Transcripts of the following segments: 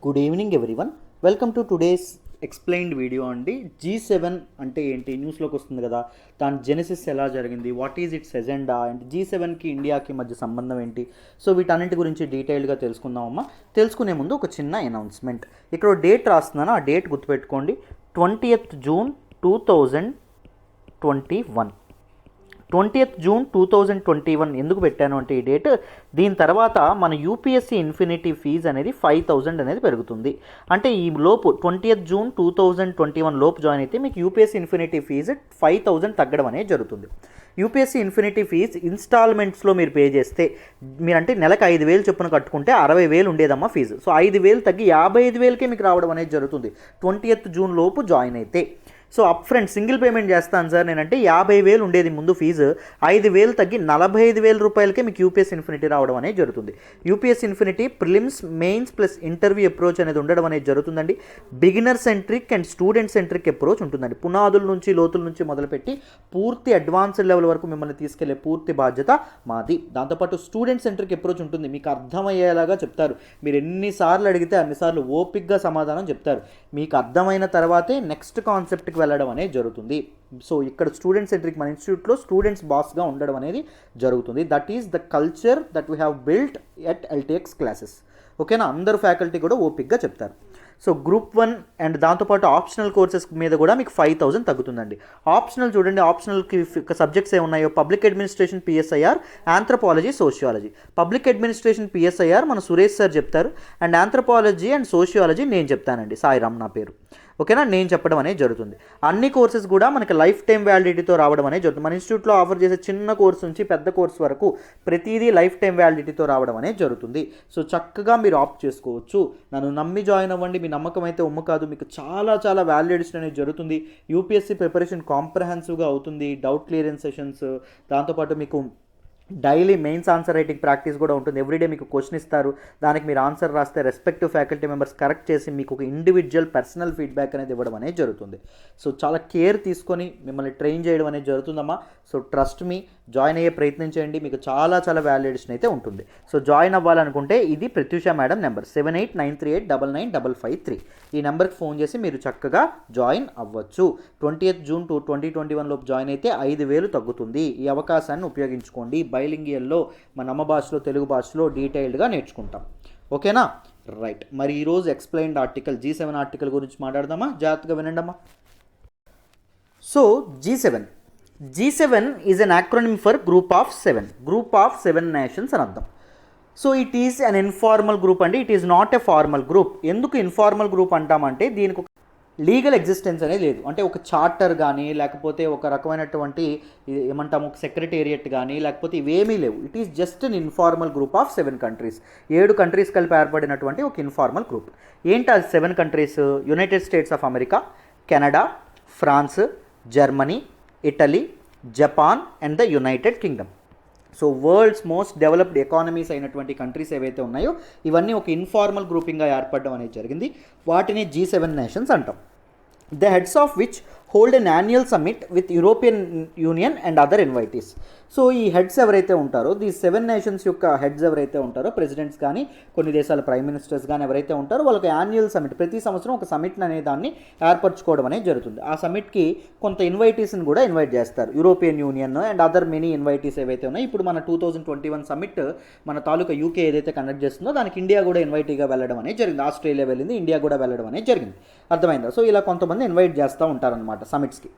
Good evening everyone. Welcome to today's explained video అండి. G7 అంటే ఏంటి, న్యూస్లోకి వస్తుంది కదా, దాని జెనసిస్ ఎలా జరిగింది, what is its agenda and G7కి ఇండియాకి మధ్య సంబంధం ఏంటి, సో వీటన్నిటి గురించి డీటెయిల్గా తెలుసుకుందామమ్మా. తెలుసుకునే ముందు ఒక చిన్న అనౌన్స్మెంట్. ఇక్కడ డేట్ రాస్తున్నాను, ఆ డేట్ గుర్తుపెట్టుకోండి. 20th June 2021. 20th June 2021 ఎందుకు పెట్టాను అంటే ఈ డేట్, దీని తర్వాత మన UPSC ఇన్ఫినిటీ ఫీజు అనేది 5,000 అనేది పెరుగుతుంది. అంటే ఈ లోపు 20th June 2021 లోపు జాయిన్ అయితే మీకు UPSC ఇన్ఫినిటీ ఫీజు 5,000 తగ్గడం అనేది జరుగుతుంది. UPSC ఇన్ఫినిటీ ఫీజు ఇన్స్టాల్మెంట్స్లో మీరు పే చేస్తే, మీరంటే నెలకు 5,000 చొప్పున కట్టుకుంటే 60,000 ఉండేదమ్మా ఫీజు. సో 5,000 తగ్గి 55,000కే మీకు రావడం అనేది జరుగుతుంది 20th June లోపు జాయిన్ అయితే. So up front single payment చేస్తాను సార్ నేనంటే 50,000 ఉండేది ముందు ఫీజు, 5,000 తగ్గి 45,000 రూపాయలకే మీకు UPSC ఇన్ఫినిటీ రావడం అనేది జరుగుతుంది. UPSC infinity prelims, mains plus interview approach అనేది ఉండడం అనేది జరుగుతుందండి. Beginner centric and student centric approach ఉంటుందండి. పునాదుల నుంచి లోతుల నుంచి మొదలుపెట్టి పూర్తి అడ్వాన్స్డ్ లెవెల్ వరకు మిమ్మల్ని తీసుకెళ్లే పూర్తి బాధ్యత మాది. దాంతోపాటు స్టూడెంట్ సెంట్రిక్ అప్రోచ్ ఉంటుంది. మీకు అర్థమయ్యేలాగా చెప్తారు. మీరు ఎన్నిసార్లు అడిగితే అన్నిసార్లు ఓపిక్గా సమాధానం చెప్తారు. మీకు అర్థమైన తర్వాతే నెక్స్ట్ కాన్సెప్ట్కి వెళ్ళడం అనేది జరుగుతుంది. సో ఇక్కడ స్టూడెంట్ సెంట్రిక్ మన ఇన్స్టిట్యూట్లో స్టూడెంట్స్ బాస్గా ఉండడం అనేది జరుగుతుంది. That is the culture that we have built at LTX classes. ఓకేనా, అందరూ ఫ్యాకల్టీ కూడా ఓపిక్గా చెప్తారు. సో గ్రూప్ 1 అండ్ దాంతోపాటు ఆప్షనల్ కోర్సెస్ మీద కూడా మీకు 5,000 తగ్గుతుందండి. ఆప్షనల్ చూడండి, ఆప్షనల్కి సబ్జెక్ట్స్ ఏమున్నాయో, public administration PSIR, anthropology, sociology. Public administration PSIR మన సురేష్ సార్ చెప్తారు, అండ్ ఆంథ్రపాలజీ అండ్ సోషియాలజీ నేను చెప్తానండి, సాయిరామ్ నా పేరు. ఓకేనా, నేను చెప్పడం అనేది జరుగుతుంది. అన్ని కోర్సెస్ కూడా మనకి లైఫ్ టైం వ్యాలిడిటీతో రావడం అనేది జరుగుతుంది. మన ఇన్స్టిట్యూట్లో ఆఫర్ చేసే చిన్న కోర్సు నుంచి పెద్ద కోర్సు వరకు ప్రతిదీ లైఫ్ టైం వ్యాలిడిటీతో రావడం అనేది జరుగుతుంది. సో చక్కగా మీరు ఆప్ట్ చేసుకోవచ్చు. నన్ను నమ్మి జాయిన్ అవ్వండి. మీ నమ్మకం అయితే ఉమ్ము కాదు. మీకు చాలా వాల్యుయేషన్ అనేది జరుగుతుంది. UPSC ప్రిపరేషన్ కాంప్రహెన్సివ్గా అవుతుంది. డౌట్ క్లియరెన్స్ సెషన్స్, దాంతోపాటు మీకు daily mains answer writing practice కూడా ఉంటుంది. ఎవ్రీడే మీకు క్వశ్చన్ ఇస్తారు, దానికి మీరు ఆన్సర్ రాస్తే రెస్పెక్టివ్ ఫ్యాకల్టీ మెంబర్స్ కరెక్ట్ చేసి మీకు ఒక ఇండివిజువల్ పర్సనల్ ఫీడ్బ్యాక్ అనేది ఇవ్వడం అనేది జరుగుతుంది. సో చాలా కేర్ తీసుకొని మిమ్మల్ని ట్రైన్ చేయడం అనేది జరుగుతుందమ్మా. సో ట్రస్ట్ మీ, జాయిన్ అయ్యే ప్రయత్నం చేయండి. మీకు చాలా వాల్యుయేషన్ అయితే ఉంటుంది. సో జాయిన్ అవ్వాలనుకుంటే ఇది ప్రత్యూష మేడం నెంబర్ 7893899553. ఈ నెంబర్కి ఫోన్ చేసి మీరు చక్కగా జాయిన్ అవ్వచ్చు. 20th June 2021 లోపు జాయిన్ అయితే 5,000 తగ్గుతుంది. ఈ అవకాశాన్ని ఉపయోగించుకోండి. బైలింగియల్లో మన అమ్మ భాషలో, తెలుగు భాషలో డీటెయిల్డ్గా నేర్చుకుంటాం. ఓకేనా, రైట్. మరి ఈరోజు ఎక్స్ప్లెయిన్డ్ ఆర్టికల్ G7 ఆర్టికల్ గురించి మాట్లాడదామా? జాగ్రత్తగా వినండమ్మా. So G7 is an acronym for group of 7 nations అని అర్థం. So it is an informal group అండి, it is not a formal group. ఎందుకు ఇన్ఫార్మల్ గ్రూప్ అంటామంటే దీనికి ఒక లీగల్ ఎగ్జిస్టెన్స్ అనేది లేదు. అంటే ఒక చార్టర్ కానీ, లేకపోతే ఒక రకమైనటువంటి ఏమంటాము ఒక సెక్రటేరియట్ కానీ, లేకపోతే ఇవేమీ లేవు. It is just an informal group of 7 countries. 7 countries కలిపి ఏర్పడినటువంటి ఒక ఇన్ఫార్మల్ గ్రూప్. ఏంటి అది 7 countries? United States of America, Canada, France, Germany, Italy, Japan and the United Kingdom. So world's most developed economies అయినటువంటి కంట్రీస్ ఏవైతే ఉన్నాయో ఇవన్నీ ఒక ఇన్ఫార్మల్ గ్రూపింగ్గా ఏర్పడడం అనేది జరిగింది. వాటిని G7 నేషన్స్ అంటాం. The heads of which hold an annual summit with European Union and other invitees. So ఈ హెడ్స్ ఎవరైతే ఉంటారో, ఈ 7 నేషన్స్ యొక్క హెడ్స్ ఎవరైతే ఉంటారో, ప్రెసిడెంట్స్ కానీ, కొన్ని దేశాల ప్రైమ్ మినిస్టర్స్ కానీ ఎవరైతే ఉంటారో వాళ్ళకి యాన్యువల్ సమ్మిట్, ప్రతి సంవత్సరం ఒక సమ్మిట్ అనే దాన్ని ఏర్పరచుకోవడం అనేది జరుగుతుంది. ఆ సమ్మిట్కి కొంత ఇన్వైటీస్ని కూడా ఇన్వైట్ చేస్తారు. European Union and other many invitees ఏవైతే ఉన్నాయో, ఇప్పుడు మన 2021 సమ్మిట్ మన తాలూకా UK ఏదైతే కండక్ట్ చేస్తుందో దానికి ఇండియా కూడా ఇన్వైటీగా వెళ్ళడం అనేది జరిగింది. ఆస్ట్రేలియా వెళ్ళింది, ఇండియా కూడా వెళ్ళడం అనేది జరిగింది. అర్థమైందా? సో ఇలా కొంతమంది ఇన్వైట్ చేస్తూ ఉంటారనమాట సమిట్స్కి.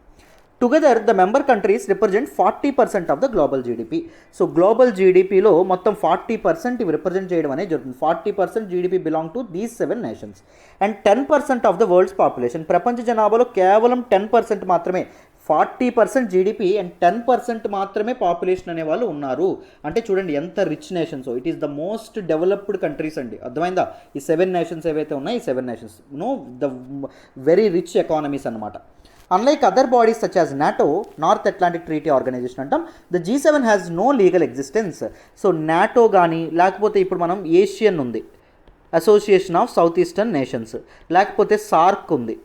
Together the member countries represent 40% of the global GDP. So global GDPలో మొత్తం 40% ఇవి రిప్రజెంట్ చేయడం అనేది జరుగుతుంది. 40% GDP belong to these 7 nations and 10% of the world's population. ప్రపంచ జనాభాలో కేవలం 10% మాత్రమే, 40% GDP అండ్ 10% మాత్రమే పాపులేషన్ అనేవాళ్ళు ఉన్నారు. అంటే చూడండి ఎంత rich nations. It is the most developed countries అండి. అర్థమైందా? ఈ 7 నేషన్స్ ఏవైతే ఉన్నాయో ఈ 7 nations the very rich economies అనమాట. Unlike other bodies such as NATO, North Atlantic Treaty Organization అంటాం, the G7 has no legal existence. So NATO కానీ, లేకపోతే ఇప్పుడు మనం ఏషియన్ ఉంది, association of south eastern nations, లేకపోతే సార్క్ ఉంది,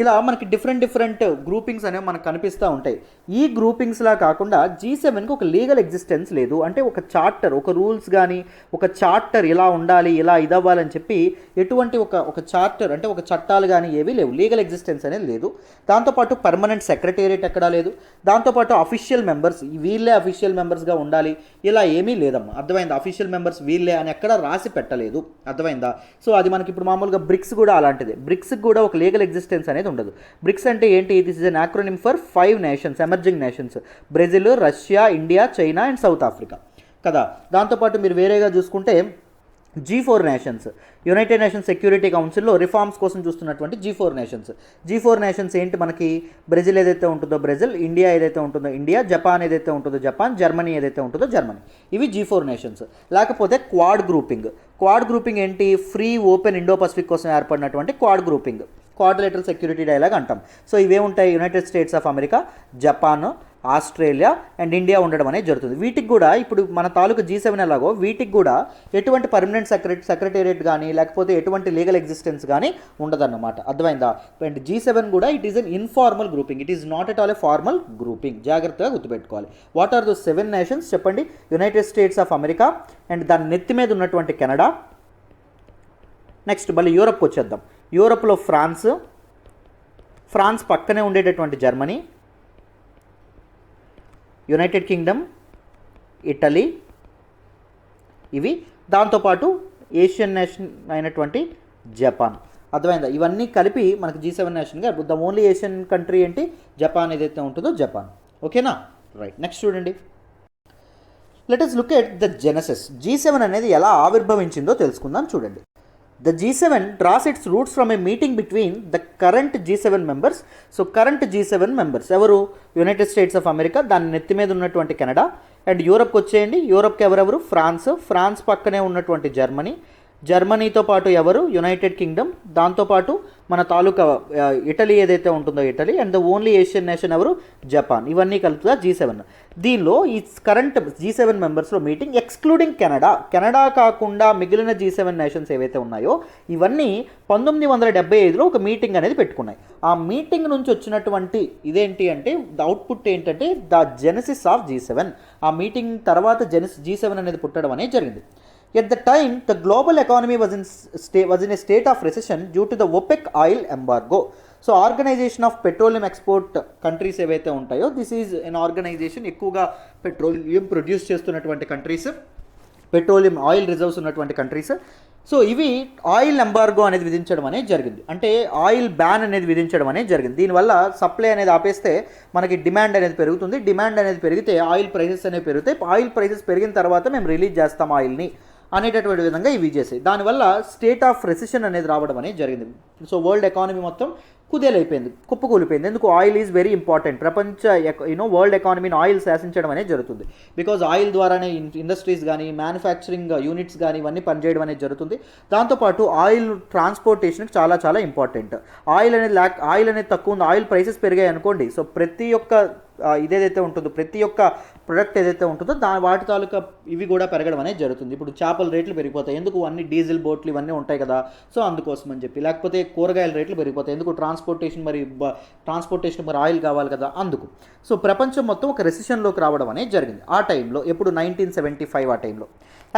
ఇలా మనకి డిఫరెంట్ గ్రూపింగ్స్ అనేవి మనకు కనిపిస్తూ ఉంటాయి. ఈ గ్రూపింగ్స్లా కాకుండా G7కి ఒక లీగల్ ఎగ్జిస్టెన్స్ లేదు. అంటే ఒక చార్టర్, ఒక రూల్స్ కానీ ఒక చార్టర్ ఇలా ఉండాలి, ఇలా ఇదవ్వాలని చెప్పి ఎటువంటి ఒక చార్టర్ అంటే ఒక చట్టాలు కానీ ఏవీ లేవు. లీగల్ ఎగ్జిస్టెన్స్ అనేది లేదు. దాంతోపాటు పర్మనెంట్ సెక్రటేరియట్ ఎక్కడా లేదు. దాంతోపాటు అఫీషియల్ మెంబర్స్ వీళ్ళే అఫీషియల్ మెంబర్స్గా ఉండాలి ఇలా ఏమీ లేదమ్మా. అర్థమైందా? అఫీషియల్ మెంబర్స్ వీళ్ళే అని ఎక్కడా రాసి పెట్టలేదు. అర్థమైందా? సో అది మనకి ఇప్పుడు మామూలుగా బ్రిక్స్ కూడా అలాంటిదే. బ్రిక్స్కి కూడా ఒక లీగల్ ఎగ్జిస్టెన్స్ అనేది ఉండదు. బ్రిక్స్ అంటే ఏంటి? This is an acronym for 5 nations, emerging nations: Brazil, Russia, India, China and south Africa కదా. దాంతోపాటు మీరు వేరేగా చూసుకుంటే G4 nations, United nations security కౌన్సిల్లో రిఫార్మ్స్ కోసం చూస్తున్నటువంటి G4 నేషన్స్. G4 నేషన్స్ ఏంటి మనకి? బ్రెజిల్ ఏదైతే ఉంటుందో బ్రెజిల్, ఇండియా ఏదైతే ఉంటుందో ఇండియా, జపాన్ ఏదైతే ఉంటుందో జపాన్, జర్మనీ ఏదైతే ఉంటుందో జర్మనీ. ఇవి G4 నేషన్స్. లేకపోతే క్వాడ్ గ్రూపింగ్. క్వాడ్ గ్రూపింగ్ ఏంటి? ఫ్రీ ఓపెన్ ఇండో పసిఫిక్ కోసం ఏర్పడినటువంటి quad grouping, quadrilateral security dialogue అంటాం. సో ఇవేముంటాయి? United States of America, Japan, Australia and India ఉండడం అనేది జరుగుతుంది. వీటికి కూడా ఇప్పుడు మన తాలూకు G7 ఎలాగో వీటికి కూడా ఎటువంటి పర్మనెంట్ సెక్రటేరియట్ కానీ లేకపోతే ఎటువంటి లీగల్ ఎగ్జిస్టెన్స్ కానీ ఉండదన్నమాట. అర్థమైందా? అండ్ G7 కూడా it is an informal grouping, it is not at all A formal grouping. జాగ్రత్తగా గుర్తుపెట్టుకోవాలి. వాట్ ఆర్ దో 7 నేషన్స్ చెప్పండి? United States of America and దాని నెత్తి మీద ఉన్నటువంటి కెనడా. నెక్స్ట్ మళ్ళీ యూరప్కి వచ్చేద్దాం. యూరప్లో ఫ్రాన్స్ పక్కనే ఉండేటటువంటి జర్మనీ, యునైటెడ్ కింగ్డమ్, ఇటలీ, ఇవి. దాంతోపాటు ఏషియన్ నేషన్ అయినటువంటి జపాన్. అర్థమైందా? ఇవన్నీ కలిపి మనకి G7 నేషన్గా ద ఓన్లీ ఏషియన్ కంట్రీ ఏంటి? జపాన్ ఏదైతే ఉంటుందో జపాన్. ఓకేనా? రైట్. నెక్స్ట్ చూడండి. Let us look at the genesis. G7 అనేది ఎలా ఆవిర్భవించిందో తెలుసుకుందాం. చూడండి. The G7 draws its roots from a meeting between the current G7 members. So current G7 members ఎవరు? యునైటెడ్ స్టేట్స్ ఆఫ్ అమెరికా, దాని నెత్తి మీద ఉన్నటువంటి కెనడా. అండ్ యూరప్కి వచ్చేయండి. యూరప్కి ఎవరెవరు? ఫ్రాన్స్ పక్కనే ఉన్నటువంటి జర్మనీతో పాటు ఎవరు? United Kingdom. దాంతోపాటు మన తాలూకా ఇటలీ ఏదైతే ఉంటుందో Italy. And the only Asian nation ఎవరు? జపాన్. ఇవన్నీ కలుపుతా G7. దీనిలో ఈ కరెంట్ G7 మెంబర్స్లో మీటింగ్ ఎక్స్క్లూడింగ్ కెనడా కాకుండా మిగిలిన G7 నేషన్స్ ఏవైతే ఉన్నాయో ఇవన్నీ 1975లో ఒక మీటింగ్ అనేది పెట్టుకున్నాయి. ఆ మీటింగ్ నుంచి వచ్చినటువంటి ఇదేంటి అంటే అవుట్పుట్ ఏంటంటే ద జెనసిస్ ఆఫ్ G7. ఆ మీటింగ్ తర్వాత G7 అనేది పుట్టడం అనేది జరిగింది. At the time, the global economy was in a state of recession due to the OPEC oil embargo. So, Organization of Petroleum Export Countries ఏవైతే ఉంటాయో, this is N organisation ఎక్కువగా petroleum produce చేస్తున్నటువంటి countries, petroleum oil reserves ఉన్నటువంటి countries. So ఇవి oil embargo అనేది విధించడం అనేది జరిగింది. అంటే ఆయిల్ బ్యాన్ అనేది విధించడం అనేది జరిగింది. దీనివల్ల సప్లై అనేది ఆపేస్తే మనకి డిమాండ్ అనేది పెరుగుతుంది. డిమాండ్ అనేది పెరిగితే ఆయిల్ ప్రైసెస్ అనేవి పెరుగుతాయి. ఆయిల్ ప్రైసెస్ పెరిగిన తర్వాత మేము రిలీజ్ చేస్తాం ఆయిల్ని అనేటటువంటి విధంగా ఇవి చేసాయి. దానివల్ల స్టేట్ ఆఫ్ రెసిషన్ అనేది రావడం అనేది జరిగింది. సో వరల్డ్ ఎకానమీ మొత్తం కుదేలైపోయింది, కుప్పకూలిపోయింది. ఎందుకు? Oil is very important. ప్రపంచ వరల్డ్ ఎకానమీని ఆయిల్ శాసించడం అనేది జరుగుతుంది. బికాజ్ ఆయిల్ ద్వారానే ఇండస్ట్రీస్ కానీ మ్యానుఫ్యాక్చరింగ్ యూనిట్స్ కానీ ఇవన్నీ పనిచేయడం అనేది జరుగుతుంది. దాంతోపాటు ఆయిల్ ట్రాన్స్పోర్టేషన్కి చాలా చాలా ఇంపార్టెంట్. ఆయిల్ అనేది తక్కువ ఉంది, ఆయిల్ ప్రైసెస్ పెరిగాయి అనుకోండి. సో ప్రతి ఒక్క ఇదేదైతే ఉంటుందో ప్రతి ఒక్క ప్రొడక్ట్ ఏదైతే ఉంటుందో వాటి తాలూకా ఇవి కూడా పెరగడం అనేది జరుగుతుంది. ఇప్పుడు చేపల రేట్లు పెరిగిపోతాయి. ఎందుకు? అన్ని డీజిల్ బోట్లు ఇవన్నీ ఉంటాయి కదా, సో అందుకోసం అని చెప్పి. లేకపోతే కూరగాయల రేట్లు పెరిగిపోతాయి. ఎందుకు? ట్రాన్స్పోర్టేషన్ మరి ఆయిల్ కావాలి కదా, అందుకు. సో ప్రపంచం మొత్తం ఒక రెసిషన్లోకి రావడం అనేది జరిగింది ఆ టైంలో. ఎప్పుడు? 1975 ఆ టైంలో.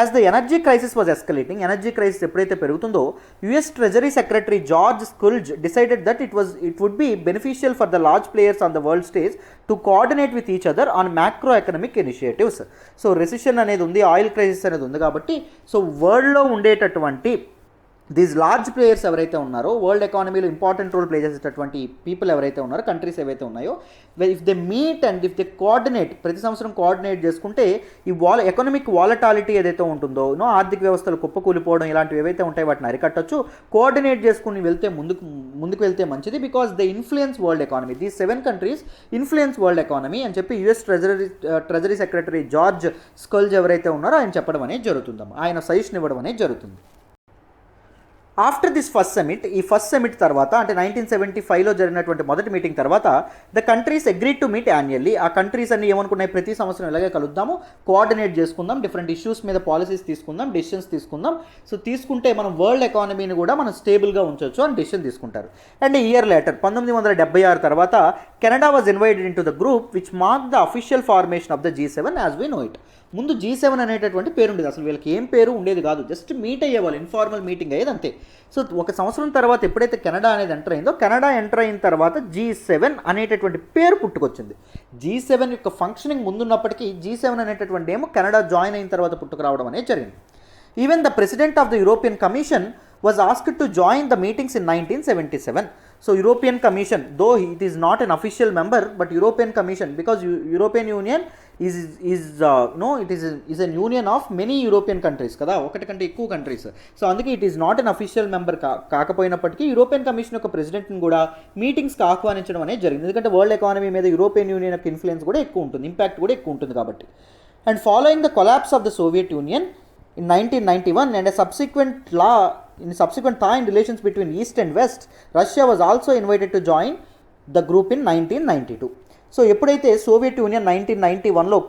As the energy crisis was escalating, energy crisis ఎప్పుడైతే పెరుగుతుందో US treasury secretary George Shultz decided that it would be beneficial for the large players on the world stage to coordinate with each other on macro economic initiatives. So recession అనేది ఉంది, oil crisis అనేది ఉంది కాబట్టి so వరల్డ్లో ఉండేటటువంటి these large players ఎవరైతే ఉన్నారో, world ఎకానమీలో ఇంపార్టెంట్ రోల్ ప్లే చేసేటటువంటి పీపుల్ ఎవరైతే ఉన్నారో, కంట్రీస్ ఏవైతే ఉన్నాయో, if they meet and if they coordinate, ప్రతి సంవత్సరం కోఆర్డినేట్ చేసుకుంటే ఈ ఎకనామిక్ వాలటాలిటీ ఏదైతే ఉంటుందో, ఆర్థిక వ్యవస్థలు కుప్పకూలిపోవడం ఇలాంటివి ఏవైతే ఉంటాయో వాటిని అరికట్టచ్చు. కోఆర్డినేట్ చేసుకుని వెళ్తే ముందుకు వెళ్తే మంచిది. Because they influence world economy. These 7 countries influence world economy అని చెప్పి యుఎస్ ట్రెజరీ సెక్రటరీ జార్జ్ స్కుల్జ్ ఎవరైతే ఉన్నారో ఆయన చెప్పడం అనేది జరుగుతుందమ్మా. ఆయన సజెషన్ ఇవ్వడం అనేది జరుగుతుంది. ఆఫ్టర్ దిస్ ఫస్ట్ సమిట్, ఈ ఫస్ట్ సమిట్ తర్వాత అంటే 1975లో జరిగినటువంటి మొదటి మీటింగ్ తర్వాత the countries agreed to meet annually. ఆ కంట్రీస్ అన్ని ఏమనుకున్నాయి, ప్రతి సంవత్సరం ఇలాగే కలుద్దాము, కోఆర్డినేట్ చేసుకుందాం, డిఫరెంట్ ఇష్యూస్ మీద పాలసీస్ తీసుకుందాం, డెసిషన్స్ తీసుకుందాం. సో తీసుకుంటే మనం వరల్డ్ ఎకానమీని కూడా మనం స్టేబుల్గా ఉంచవచ్చు అని డెసిషన్ తీసుకుంటారు. అండ్ ఇయర్ లేటర్ 1976 తర్వాత Canada was invited in to the group which mark the official formation of the G7 as we know it. ముందు G7 అనేటటువంటి పేరు ఉండేది, అసలు వీళ్ళకి ఏం పేరు ఉండేది కాదు, జస్ట్ మీట్ అయ్యేవాళ్ళు, ఇన్ఫార్మల్ మీటింగ్ అయ్యేది అంతే. సో ఒక సంవత్సరం తర్వాత ఎప్పుడైతే కెనడా అనేది ఎంటర్ అయిందో, కెనడా ఎంటర్ అయిన తర్వాత G7 అనేటటువంటి పేరు పుట్టుకొచ్చింది. G7 యొక్క ఫంక్షనింగ్ ముందున్నప్పటికీ G7 అనేటటువంటి ఏమో కెనడా జాయిన్ అయిన తర్వాత పుట్టుకురావడం అనేది జరిగింది. Even the president of the European commission was asked to join the meetings in 1977. So European Commission, though it is not an official member, but European Commission, because European Union is an union of many European countries కదా, ఒకటి కంటే ఎక్కువ countries. So అందుకే it is not an official member కాకపోయినప్పటికీ European Commission యొక్క ప్రెసిడెంట్ని కూడా మీటింగ్స్కి ఆహ్వానించడం అనేది జరిగింది. ఎందుకంటే వరల్డ్ ఎకానమీ మీద యూరోపియన్ యూనియన్ యొక్క ఇన్ఫ్లుయెన్స్ కూడా ఎక్కువ ఉంటుంది, ఇంపాక్ట్ కూడా ఎక్కువ ఉంటుంది కాబట్టి. And following the collapse of the Soviet Union in 1991 and a subsequent thaw in relations between East and West, Russia was also invited to join the group in 1992. So ఎప్పుడైతే Soviet union 1991లో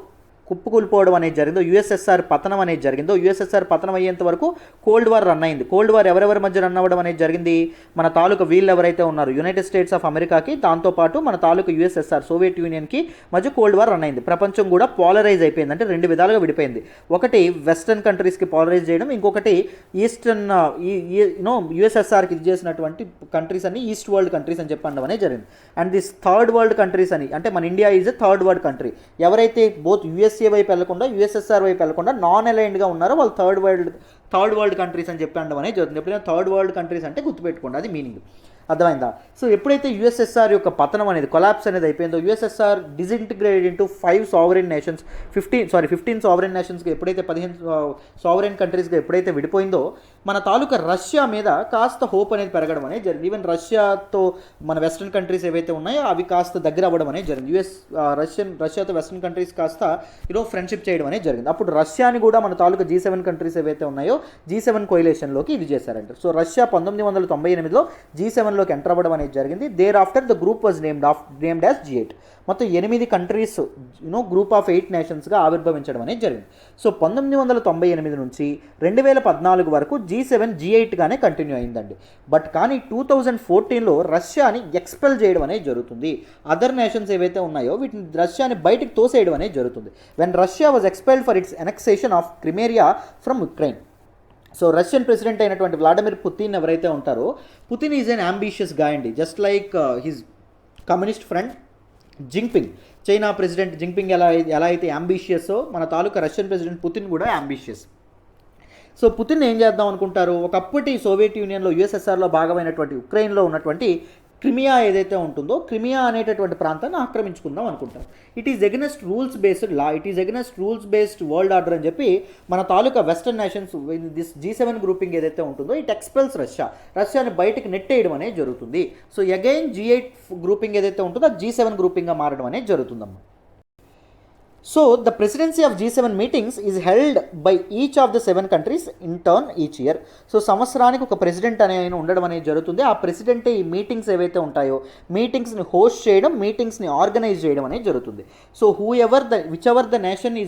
కుప్పకూలిపోవడం అనేది జరిగిందో, USSR పతనం అనేది జరిగిందో, USSR పతనం అయ్యేంత వరకు cold war run అయింది. కోల్డ్ వార్ ఎవరెవరి మధ్య రన్ అవ్వడం అనేది జరిగింది, మన తాలూకా వీళ్ళు ఎవరైతే ఉన్నారు యునైటెడ్ స్టేట్స్ ఆఫ్ అమెరికాకి, దాంతోపాటు మన తాలూకా యుఎస్ఎస్ఆర్ సోవియట్ యూనియన్కి మధ్య కోల్డ్ వార్ రన్ అయింది. ప్రపంచం కూడా పాలరైజ్ అయిపోయింది, అంటే రెండు విధాలుగా విడిపోయింది. ఒకటి వెస్టర్న్ కంట్రీస్కి పాలరైజ్ చేయడం, ఇంకొకటి ఈస్టర్న్ యుఎస్ఎస్ఆర్కి ఇది చేసినటువంటి కంట్రీస్ అన్ని ఈస్ట్ వరల్డ్ కంట్రీస్ అని చెప్పడం అనేది జరిగింది. And this third world countries అని, అంటే మన India is a third world country. ఎవరైతే బోత్ యుఎస్ఏ వైపు వెళ్లకుండా యుఎస్ఎస్ఆర్ వైపు వెళ్లకుండా నాన్ అలైన్డ్గా ఉన్నారో వాళ్ళు థర్డ్ వరల్డ్ కంట్రీస్ అని చెప్పి అనడం అనేది జరుగుతుంది. ఎప్పుడైనా థర్డ్ వరల్డ్ కంట్రీస్ అంటే గుర్తుపెట్టుకోండి, అది మీనింగ్, అర్థమైందా? సో ఎప్పుడైతే యుఎస్ఎస్ఆర్ యొక్క పతనం అనేది, కొలాప్స్ అనేది అయిపోయిందో, యుఎస్ఎస్ఆర్ డిజింటిగ్రేటెడ్ ఇంటూ 15 సావరెన్ నేషన్స్గా ఎప్పుడైతే 15 సావరెన్ కంట్రీస్గా ఎప్పుడైతే విడిపోయిందో, మన తాలూకా రష్యా మీద కాస్త హోప్ అనేది పెరగడం అనేది జరిగింది. ఈవెన్ రష్యాతో మన వెస్ట్రన్ కంట్రీస్ ఏవైతే ఉన్నాయో అవి కాస్త దగ్గర అవ్వడం అనేది జరిగింది. రష్యాతో వెస్ట్రన్ కంట్రీస్ కాస్త ఫ్రెండ్షిప్ చేయడం అనేది జరిగింది. అప్పుడు రష్యాని కూడా మన తాలూకా G7 కంట్రీస్ ఏవైతే ఉన్నాయో G7 కోయిలేషన్లోకి ఇది చేశారంట. సో రష్యా 1998లో G7లోకి ఎంటర్ అవ్వడం అనేది జరిగింది. Thereafter the group was named as G8. మొత్తం 8 కంట్రీస్ గ్రూప్ ఆఫ్ 8 నేషన్స్గా ఆవిర్భవించడం అనేది జరిగింది. సో 1998 నుంచి 2014 వరకు G7 G8గానే కంటిన్యూ అయిందండి. బట్ కానీ 2014లో రష్యాని ఎక్స్పెల్ చేయడం అనేది జరుగుతుంది. అదర్ నేషన్స్ ఏవైతే ఉన్నాయో వీటిని రష్యాని బయటికి తోసేయడం అనేది జరుగుతుంది. When Russia was expelled for its annexation of Crimea from Ukraine. So Russian president అయినటువంటి వ్లాడిమిర్ పుతిన్ ఎవరైతే ఉంటారో, Putin is an ambitious guy అండి, just like his communist friend Jinping. China president Jinping ఎలా అయితే అంబిషియస్సో, మన తాలూకా రష్యన్ ప్రెసిడెంట్ పుతిన్ కూడా అంబిషియస్. సో పుతిన్ ఏం చేద్దాం అనుకుంటారు, ఒకప్పటి సోవియట్ యూనియన్లో యుఎస్ఎస్ఆర్లో భాగమైనటువంటి ఉక్రెయిన్లో ఉన్నటువంటి క్రిమియా ఏదైతే ఉంటుందో, క్రిమియా అనేటటువంటి ప్రాంతాన్ని ఆక్రమించుకుందాం అనుకుంటారు. It is against rules based law, it is against rules based world order అని చెప్పి మన తాలూకా western nations this G7 grouping ఏదైతే ఉంటుందో ఇట్ ఎక్స్పెల్స్ రష్యాని బయటకు నెట్టేయడం అనేది జరుగుతుంది. సో అగైన్ G8 గ్రూపింగ్ ఏదైతే ఉంటుందో G7 గ్రూపింగ్గా మారడం అనేది జరుగుతుందమ్మా. So the presidency of G7 meetings is held by each of the 7 countries in turn each year. So సంవత్సరానికి ఒక ప్రెసిడెంట్ అనే ఆయన ఉండడం అనేది జరుగుతుంది. ఆ ప్రెసిడెంటే ఈ మీటింగ్స్ ఏవైతే ఉంటాయో మీటింగ్స్ని హోస్ట్ చేయడం, మీటింగ్స్ని ఆర్గనైజ్ చేయడం అనేది జరుగుతుంది. So which ever the nation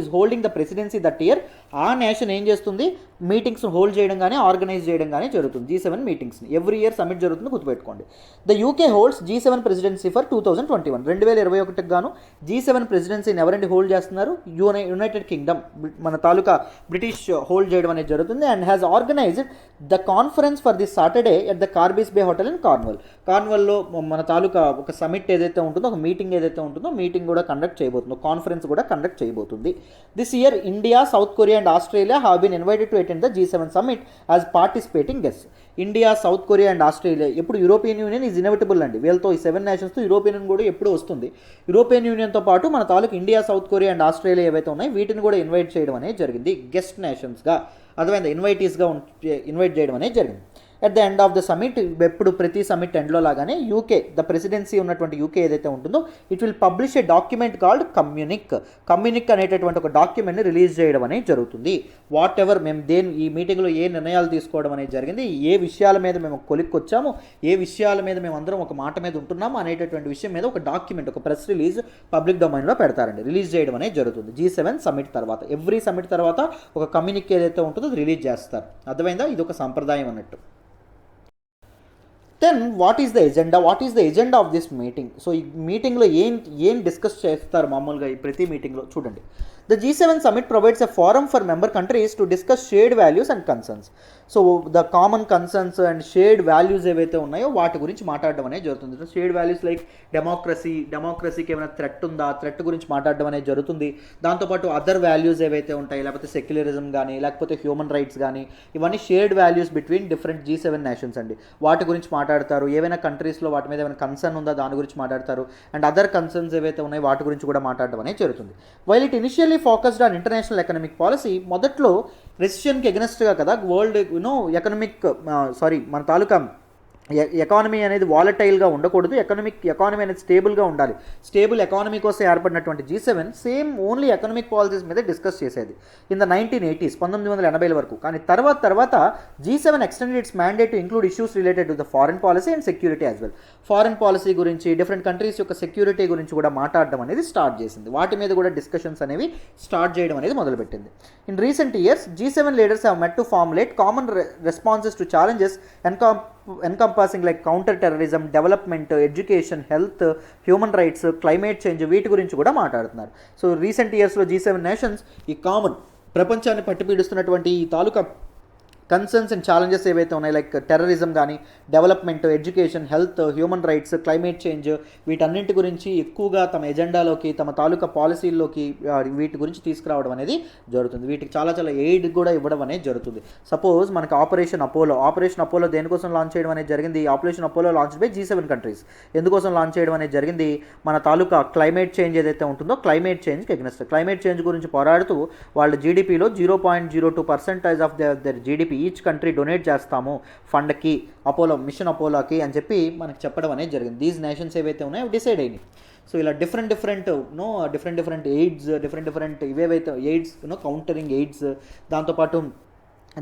is holding the presidency that year, ఆ నేషన్ ఏం చేస్తుంది, మీటింగ్స్ హోల్డ్ చేయడం కానీ ఆర్గనైజ్ చేయడం కానీ జరుగుతుంది. G7 మీటింగ్స్ని ఎవ్రీ ఇయర్ సబ్మిట్ జరుగుతుంది, గుర్తుపెట్టుకోండి. The UK holds G7 presidency for 2021. 2021కి గాను G7 ప్రెసిడెన్సీని ఎవరండి హోల్డ్ చేస్తున్నారు, యునైటెడ్ కింగ్డమ్, మన తాలూకా బ్రిటిష్ హోల్డ్ చేయడం అనేది జరుగుతుంది. And has organised the conference for this Saturday at the Carbis Bay hotel in కార్న్వాల్లో మన తాలూకా ఒక సమిట్ ఏదైతే ఉంటుందో, ఒక మీటింగ్ ఏదైతే ఉంటుందో మీటింగ్ కూడా కండక్ట్ చేయబోతుందో, కాన్ఫరెన్స్ కూడా కండక్ట్ చేయబోతుంది. This year India, South Korea and Australia have been invited to attend the G7 summit as participating guest. India, South Korea and Australia, ఎప్పుడు యూరోపియన్ యూనియన్ ఈజ్ ఇన్ఎవిటబుల్ అండి, వీళ్ళతో ఈ 7 నేషన్స్తో European union కూడా ఎప్పుడు వస్తుంది. European యూనియన్తో పాటు మన తాలూకు India, South Korea and Australia ఏవైతే ఉన్నాయి వీటిని కూడా ఇన్వైట్ చేయడం అనేది జరిగింది గెస్ట్ నేషన్స్గా, అర్థమైందా, ఇన్వైటీస్గా ఇన్వైట్ చేయడం అనేది జరిగింది. At the end of the summit, ఎప్పుడు ప్రతి సమిట్ ఎండ్లో లాగానే యూకే, ద ప్రెసిడెన్సీ ఉన్నటువంటి యూకే ఏదైతే ఉంటుందో it will publish A document called communique అనేటటువంటి ఒక డాక్యుమెంట్ని రిలీజ్ చేయడం అనేది జరుగుతుంది. వాట్ ఎవర్ మేము ఈ మీటింగ్లో ఏ నిర్ణయాలు తీసుకోవడం అనేది జరిగింది, ఏ విషయాల మీద మేము కొలిక్కొచ్చాము, ఏ విషయాల మీద మేము అందరం ఒక మాట మీద ఉంటున్నాము అనేటటువంటి విషయం మీద ఒక డాక్యుమెంట్, ఒక ప్రెస్ రిలీజ్ పబ్లిక్ డొమైన్లో పెడతారండి. రిలీజ్ చేయడం అనేది జరుగుతుంది G7 సమిట్ తర్వాత. ఎవ్రీ సమిట్ తర్వాత ఒక కమ్యూనిక్ ఏదైతే ఉంటుందో అది రిలీజ్ చేస్తారు. అర్థమైందా? ఇది ఒక సంప్రదాయం అన్నట్టు. Then what is the agenda of this meeting? So ఈ మీటింగ్లో ఏం డిస్కస్ చేస్తారు మామూలుగా ఈ ప్రతి మీటింగ్లో చూడండి. The G7 summit provides a forum for member countries to discuss shared values and concerns. So the common concerns and shared values ఏవైతే ఉన్నాయో వాటి గురించి మాట్లాడడం అనేది జరుగుతుంది. షేర్డ్ వాల్యూస్ లైక్ డెమోక్రసీకి ఏమైనా థ్రెట్ ఉందా, థ్రెట్ గురించి మాట్లాడడం అనేది జరుగుతుంది. దాంతోపాటు అదర్ వాల్యూస్ ఏవైతే ఉంటాయి, లేకపోతే సెక్యులరిజం కానీ, లేకపోతే హ్యూమన్ రైట్స్ కానీ, ఇవన్నీ shared values between different G7 nations అండి. వాటి గురించి మాట్లాడతారు. ఏవైనా కంట్రీస్లో వాటి మీద ఏమైనా కన్సర్న్ ఉందా దాని గురించి మాట్లాడతారు. అండ్ అదర్ కన్సర్న్స్ ఏవైతే ఉన్నాయో వాటి గురించి కూడా మాట్లాడడం అనేది జరుగుతుంది. While it initially focused on international economic policy, మొదట్లో రెసిషన్కి ఎగనెస్ట్గా కదా వరల్డ్ మన తాలూకా ఎకానమీ అనేది వాలటైల్గా ఉండకూడదు, ఎకానమీ అనేది స్టేబుల్గా ఉండాలి. స్టేబుల్ ఎకానమీ కోసం ఏర్పడినటువంటి G7 same only economic policies మీద డిస్కస్ చేసేది ఇన్ ద 1980s, 1980 వరకు. కానీ తర్వాత G7 extended it's mandate to include issues related to the foreign policy and security as well. Foreign policy గురించి, డిఫరెంట్ కంట్రీస్ యొక్క security గురించి కూడా మాట్లాడడం అనేది స్టార్ట్ చేసింది. వాటి మీద కూడా డిస్కషన్స్ అనేవి స్టార్ట్ చేయడం అనేది మొదలుపెట్టింది. In recent years G7 leaders have met to formulate common responses to challenges encompassing like counter terrorism, development, education, health, human rights, climate change, వీటి గురించి కూడా మాట్లాడుతున్నారు. సో రీసెంట్ ఇయర్స్లో G7 నేషన్స్ ఈ కామన్ ప్రపంచాన్ని పట్టిపీడిస్తున్నటువంటి ఈ తాలూకా కన్సర్న్స్ అండ్ ఛాలెంజెస్ ఏవైతే ఉన్నాయి, లైక్ టెర్రరిజం కానీ, development, education, health, human rights, climate change, వీటన్నింటి గురించి ఎక్కువగా తమ ఎజెండాలోకి, తమ తాలూకా పాలసీల్లోకి వీటి గురించి తీసుకురావడం అనేది జరుగుతుంది. వీటికి చాలా ఎయిడ్ కూడా ఇవ్వడం అనేది జరుగుతుంది. సపోజ్ మనకి ఆపరేషన్ అపోలో దేనికోసం లాంచ్ చేయడం అనేది జరిగింది? Operation Apollo launch by G7 countries. ఎందుకోసం లాంచ్ చేయడం అనేది జరిగింది? మన తాలూకా క్లైమేట్ చేంజ్ ఏదైతే ఉంటుందో క్లైమేట్ చేంజ్కి ఎగ్నెస్ట్, క్లైమేట్ చేంజ్ గురించి పోరాడుతూ వాళ్ళ జీడిపిలో 0.02% of their GDP each country donate చేస్తాము ఫండ్కి, మిషన్ అపోలోకి అని చెప్పి మనకి చెప్పడం అనేది జరిగింది. దీస్ నేషన్స్ ఏవైతే ఉన్నాయో డిసైడ్ అయినాయి. సో ఇలా డిఫరెంట్ ఎయిడ్స్, డిఫరెంట్ ఇవేవైతే ఎయిడ్స్ కౌంటరింగ్ ఎయిడ్స్, దాంతోపాటు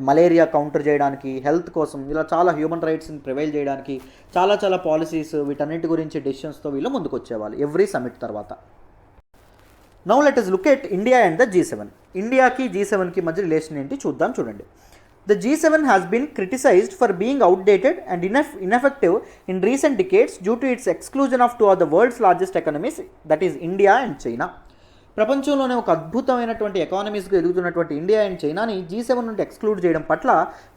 మలేరియా కౌంటర్ చేయడానికి, హెల్త్ కోసం, ఇలా చాలా హ్యూమన్ రైట్స్ని ప్రివైల్ చేయడానికి చాలా పాలసీస్, వీటన్నిటి గురించి డెసిషన్స్తో వీళ్ళు ముందుకు వచ్చేవాళ్ళు ఎవ్రీ సమిట్ తర్వాత. Now let us look at India and the G7. ఇండియాకి G7కి మధ్య రిలేషన్ ఏంటి చూడండి. The G7 has been criticized for being outdated and ineffective in recent decades due to its exclusion of two of the world's largest economies, that is India and China. ప్రపంచంలోనే ఒక అద్భుతమైనటువంటి ఎకానమీస్గా ఎదుగుతున్నటువంటి India and చైనాని G7 నుండి exclude చేయడం పట్ల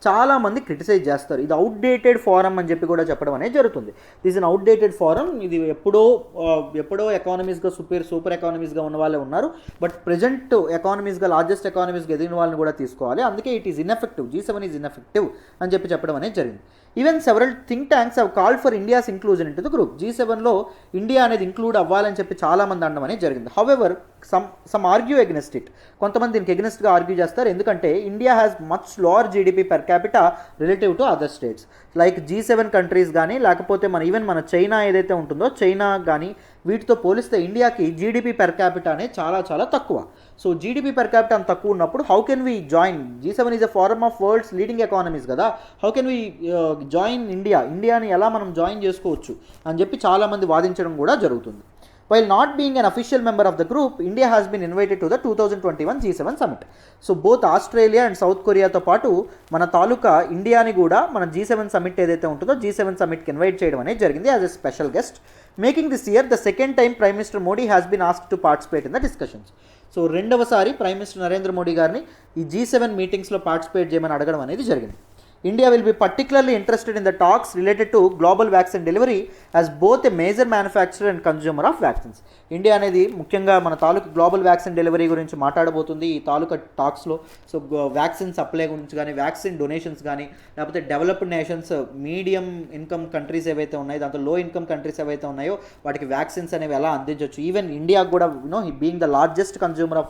చాలామంది criticise చేస్తారు. ఇది outdated form అని చెప్పి కూడా చెప్పడం అనేది జరుగుతుంది. దిస్ ఇన్ అవుట్డేటెడ్ ఫారం, ఇది ఎప్పుడో ఎకానమీస్గా సూపర్ ఎకానమీస్గా ఉన్న వాళ్ళే ఉన్నారు, బట్ ప్రజెంట్ ఎకానమీస్గా లార్జెస్ట్ ఎకానమీస్గా ఎదిగిన వాళ్ళని కూడా తీసుకోవాలి, అందుకే it is ineffective, G7 is ineffective అని చెప్పడం అనేది జరిగింది. Even several think tanks have called for India's inclusion into the group. G7లో ఇండియా అనేది ఇంక్లూడ్ అవ్వాలని చెప్పి చాలామంది అనడం అనేది జరిగింది. However some argue against it. కొంతమంది దీనికి ఎగెన్స్ట్గా ఆర్గ్యూ చేస్తారు. ఎందుకంటే India has much lower GDP per capita relative to other states like G7 countries కానీ, లేకపోతే మన చైనా ఏదైతే ఉంటుందో చైనా కానీ, వీటితో పోలిస్తే ఇండియాకి జీడిపి పర్ క్యాపిటా అనేది చాలా తక్కువ. సో జీడిపి పర్ క్యాపిటా అంత తక్కువ ఉన్నప్పుడు how can we join? G7 is a forum of world's leading economies కదా, హౌ కెన్ వీ జాయిన్ ఇండియాని ఎలా మనం జాయిన్ చేసుకోవచ్చు అని చెప్పి చాలామంది వాదించడం కూడా జరుగుతుంది. While not being an official member of the group, India has been invited to the 2021 G7 summit. So both Australia and South Korea తో పాటు మన తాలూకా ఇండియాని కూడా మన G7 సమిట్ ఏదైతే ఉంటుందో G7 సమిట్కి ఇన్వైట్ చేయడం అనేది జరిగింది as a special guest, making this year the second time prime minister Modi has been asked to participate in the discussions. So రెండవసారి ప్రైమ్ మినిస్టర్ నరేంద్ర మోడీ గారిని ఈ G7 మీటింగ్స్లో పార్టిసిపేట్ చేయమని అడగడం అనేది జరిగింది. India will be particularly interested in the talks related to global vaccine delivery as both a major manufacturer and consumer of vaccines. India అనేది ముఖ్యంగా మన తాలూకు గ్లోబల్ వ్యాక్సిన్ డెలివరీ గురించి మాట్లాడబోతుంది ఈ తాలూకా టాక్స్లో. సో వ్యాక్సిన్ సప్లై గురించి కానీ, వ్యాక్సిన్ డొనేషన్స్ కానీ, లేకపోతే developed nations, medium income countries ఏవైతే ఉన్నాయో, దాంట్లో లో ఇన్కమ్ కంట్రీస్ ఏవైతే ఉన్నాయో వాటికి వ్యాక్సిన్స్ అనేవి ఎలా అందించవచ్చు. ఈవెన్ ఇండియాకు కూడా being the largest consumer of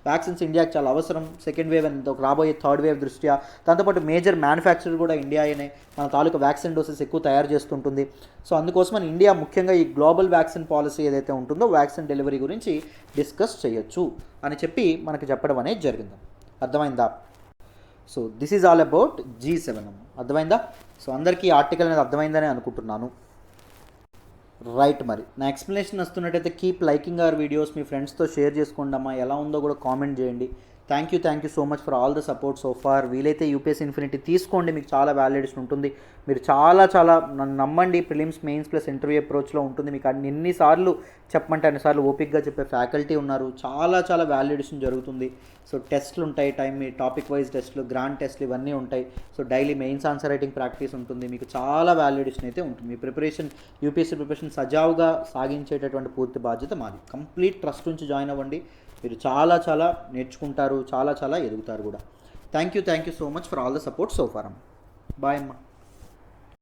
vaccines ఇండియాకి చాలా అవసరం. సెకండ్ వేవ్ అండ్ రాబోయే థర్డ్ వేవ్ దృష్ట్యా, దాంతోపాటు మేజర్ మ్యానుఫ్యాక్చరర్ కూడా ఇండియానే, మన తాలూకా వ్యాక్సిన్ డోసెస్ ఎక్కువ తయారు చేస్తుంటుంది. సో అందుకోసం మన ఇండియా ముఖ్యంగా ఈ గ్లోబల్ వ్యాక్సిన్ పాలసీ ఏదైతే ఉంటుందో వ్యాక్సిన్ డెలివరీ గురించి డిస్కస్ చేయొచ్చు అని చెప్పి మనకి చెప్పడం అనేది జరిగింది. అర్థమైందా? So this is all about G7. అర్థమైందా? సో అందరికీ ఆర్టికల్ అనేది అర్థమైందని అనుకుంటున్నాను. రైట్, మరి నా ఎక్స్ప్లెనేషన్ వస్తున్నట్టయితే కీప్ లైకింగ్ అవర్ వీడియోస్, మీ ఫ్రెండ్స్తో షేర్ చేసుకోండి అమ్మా, ఎలా ఉందో కూడా కామెంట్ చేయండి. Thank you so much for all the support so far. వీలైతే యూపీఎస్సీ ఇన్ఫినిటీ తీసుకోండి, మీకు చాలా వాల్యుయేషన్ ఉంటుంది. మీరు చాలా నన్ను నమ్మండి, ప్రిలిమ్స్ మెయిన్స్ ప్లస్ ఇంటర్వ్యూ అప్రోచ్లో ఉంటుంది. మీకు ఎన్నిసార్లు చెప్పమంటే అన్నిసార్లు ఓపిక్గా చెప్పే ఫ్యాకల్టీ ఉన్నారు. చాలా వాల్యుయేషన్ జరుగుతుంది. సో టెస్ట్లు ఉంటాయి, టాపిక్ వైజ్ టెస్ట్లు, గ్రాండ్ టెస్ట్లు ఇవన్నీ ఉంటాయి. So daily mains answer writing practice ఉంటుంది. మీకు చాలా వాల్యుయేషన్ అయితే ఉంటుంది. మీ ప్రిపరేషన్, యూపీఎస్సీ ప్రిపరేషన్ సజావుగా సాగించేటటువంటి పూర్తి బాధ్యత మాది. కంప్లీట్ ట్రస్ట్ నుంచి జాయిన్ అవ్వండి. మీరు చాలా నేర్చుకుంటారు, చాలా ఎదుగుతారు కూడా. Thank you so much for all the support so far. Bye అమ్మా.